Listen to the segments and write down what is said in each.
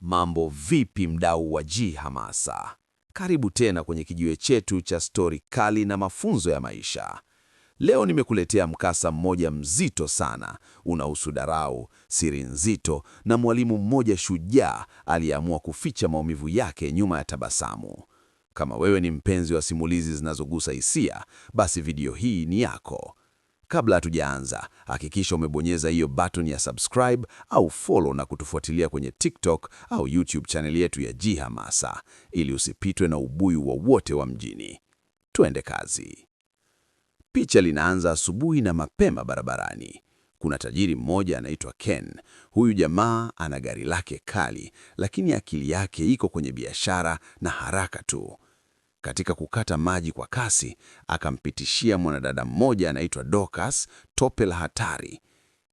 Mambo vipi mdau wa Hamasa? Karibu tena kwenye kijiwe chetu cha stori kali na mafunzo ya maisha. Leo nimekuletea mkasa mmoja mzito sana, unahusu dharau, siri nzito na mwalimu mmoja shujaa aliyeamua kuficha maumivu yake nyuma ya tabasamu. Kama wewe ni mpenzi wa simulizi zinazogusa hisia, basi video hii ni yako. Kabla hatujaanza, hakikisha umebonyeza hiyo button ya subscribe au follow na kutufuatilia kwenye TikTok au YouTube channel yetu ya Hamasa ili usipitwe na ubuyu wowote wa mjini. Twende kazi. Picha linaanza asubuhi na mapema barabarani. Kuna tajiri mmoja anaitwa Ken. Huyu jamaa ana gari lake kali, lakini akili yake iko kwenye biashara na haraka tu. Katika kukata maji kwa kasi, akampitishia mwanadada mmoja anaitwa Dorcas tope la hatari.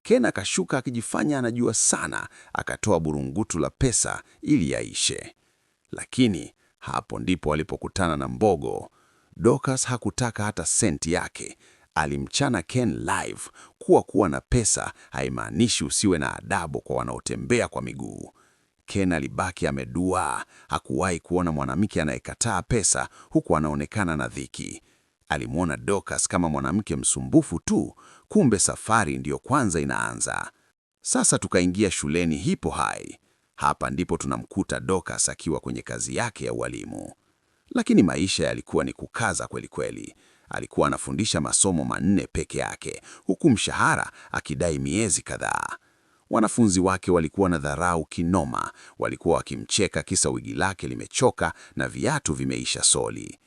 Ken akashuka akijifanya anajua sana, akatoa burungutu la pesa ili yaishe. Lakini hapo ndipo walipokutana na mbogo. Dorcas hakutaka hata senti yake. Alimchana Ken live kuwa na pesa haimaanishi usiwe na adabu kwa wanaotembea kwa miguu. Ken alibaki ameduaa. Hakuwahi kuona mwanamke anayekataa pesa huku anaonekana na dhiki. Alimwona Dorcas kama mwanamke msumbufu tu, kumbe safari ndiyo kwanza inaanza. Sasa tukaingia shuleni Hipo High. Hapa ndipo tunamkuta Dorcas akiwa kwenye kazi yake ya ualimu. Lakini maisha yalikuwa ni kukaza kweli kweli. Alikuwa anafundisha masomo 4 peke yake, huku mshahara akidai miezi kadhaa. Wanafunzi wake walikuwa na dharau kinoma, walikuwa wakimcheka kisa wigi lake limechoka na viatu vimeisha soli.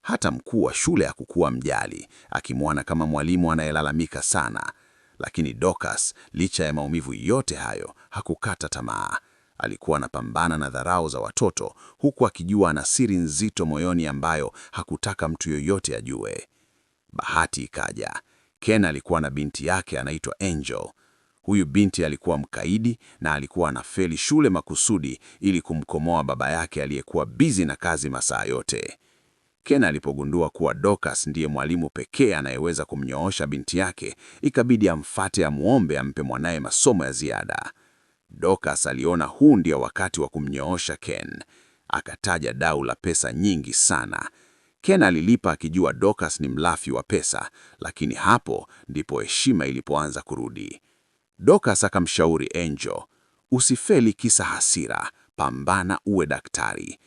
Hata mkuu wa shule hakukuwa mjali, akimwona kama mwalimu anayelalamika sana. Lakini Dorcas, licha ya maumivu yote hayo, hakukata tamaa. Alikuwa anapambana na dharau za watoto, huku akijua ana siri nzito moyoni ambayo hakutaka mtu yoyote ajue. Bahati ikaja. Ken alikuwa na binti yake anaitwa Angel. Huyu binti alikuwa mkaidi na alikuwa anafeli shule makusudi ili kumkomoa baba yake aliyekuwa busy na kazi masaa yote. Ken alipogundua kuwa Dorcas ndiye mwalimu pekee anayeweza kumnyoosha binti yake, ikabidi amfate amuombe ampe mwanaye masomo ya ziada. Dorcas aliona huu ndio wakati wa kumnyoosha Ken. Akataja dau la pesa nyingi sana. Ken alilipa akijua Dorcas ni mlafi wa pesa, lakini hapo ndipo heshima ilipoanza kurudi. Dorcas akamshauri Angel, usifeli kisa hasira, pambana uwe daktari.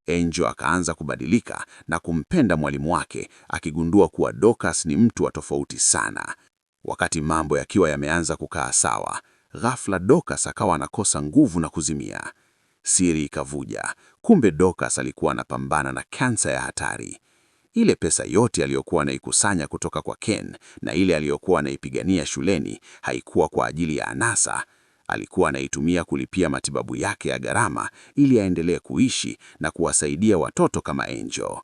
Angel akaanza kubadilika na kumpenda mwalimu wake, akigundua kuwa Dorcas ni mtu wa tofauti sana. Wakati mambo yakiwa yameanza kukaa sawa, ghafla Dorcas akawa anakosa nguvu na kuzimia. Siri ikavuja, kumbe Dorcas alikuwa anapambana na kansa ya hatari. Ile pesa yote aliyokuwa anaikusanya kutoka kwa Ken na ile aliyokuwa anaipigania shuleni haikuwa kwa ajili ya anasa. Alikuwa anaitumia kulipia matibabu yake ya gharama ili aendelee kuishi na kuwasaidia watoto kama Angel.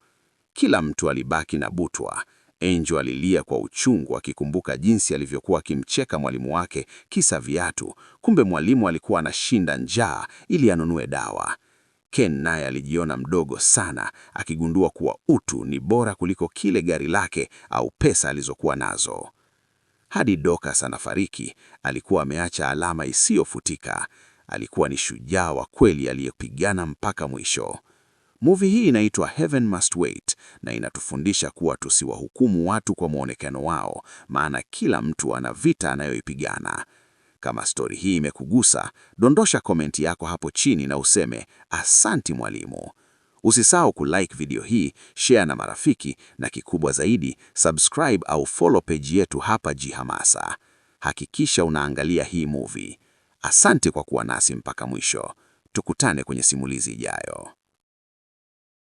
Kila mtu alibaki na butwa. Angel alilia kwa uchungu akikumbuka jinsi alivyokuwa akimcheka mwalimu wake kisa viatu, kumbe mwalimu alikuwa anashinda njaa ili anunue dawa. Ken naye alijiona mdogo sana, akigundua kuwa utu ni bora kuliko kile gari lake au pesa alizokuwa nazo. Hadi Dorcas anafariki, alikuwa ameacha alama isiyofutika. Alikuwa ni shujaa wa kweli aliyepigana mpaka mwisho. Movie hii inaitwa Heaven Must Wait na inatufundisha kuwa tusiwahukumu watu kwa muonekano wao, maana kila mtu ana vita anayoipigana. Kama stori hii imekugusa, dondosha komenti yako hapo chini na useme asanti mwalimu. Usisahau kulike video hii, share na marafiki, na kikubwa zaidi, subscribe au follow page yetu hapa Hamasa. Hakikisha unaangalia hii movie. Asante kwa kuwa nasi mpaka mwisho. Tukutane kwenye simulizi ijayo.